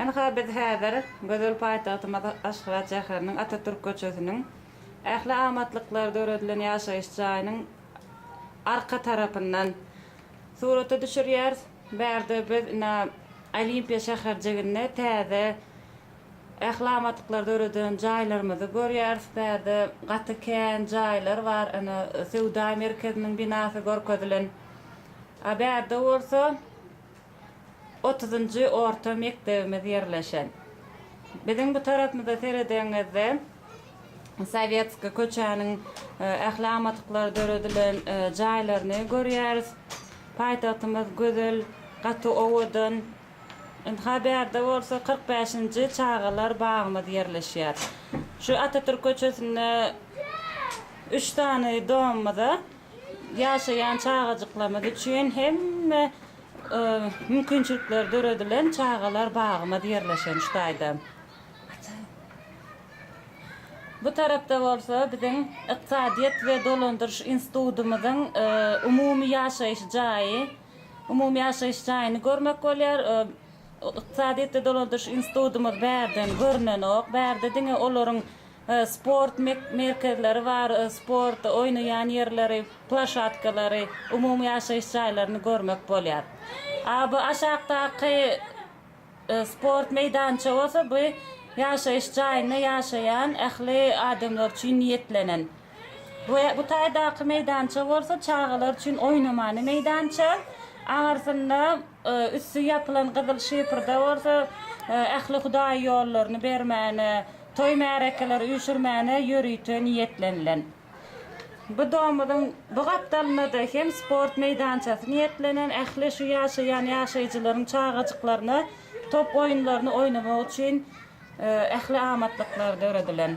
Anha biz häzir Gözel paýtagtymyz Aşgabat şäheriniň Atatürk köçesiniň ähli amatlıklar döredilen ýaşaýyş jaýynyň arka tarapyndan surata düşürýär. Bärde biz Olimpiya şäherjigine täze ähli amatlyklar döredilen jaýlarymyzy görýäris. Bärde gaty kän jaýlar bar. Sewda merkeziniň binasy görkezlen. Bärde bolsa 30-njy orta mektebimiz ýerleşen. Biziň bu tarapymyzda seredeňizde Sovetski köçäniň ähli amatlyklар döredilen jaýlaryny görýäris. Paýtagtymyz gözel, gaty owadan. Bärde bolsa 45-nji çağalar bagymyz ýerleşýär. Şu Atatürk köçesinde 3 tane domda ýaşaýan çağajyklarymyz üçin hemme mümkinçilikler döredilen çağalar bagymyz ýerleşen ştaýda. Bu tarapda bolsa biziň Iqtisadiýet we Dolandyrış institutumyzyň umumy ýaşaýyş jaýy, umumy ýaşaýyş jaýyny görmek bolýar. Iqtisadiýet we Dolandyrış institutumyz bärden görnen ok, bärde diňe olaryň sport merkezleri var, sport oýnaýan ýerleri, plaşatkalary, umumy ýaşaýyş jaýlaryny görmek bolýar. Bu aşağıdaki sport meydança olsa bu ýaşaýyş jaýyna ýaşaýan ähli adamlar üçin niýetlenen. Bu taýdaky meydança bolsa çağalar üçin oýnamany meydança. Aňarsynda üssü ýapylan gyzyl şepirde bolsa ähli Hudaý ýollaryny bermäne, toý märekeleri üýşürmäne ýörüýte niýetlenilen. Bu domyň bu gapdalyna da hem sport meydançasy niýetlenen ähli şu ýaşaýan ýaşaýjylaryň çağajyklaryny, top oýunlaryny oýnamak üçin ähli amatlyklar döredilen.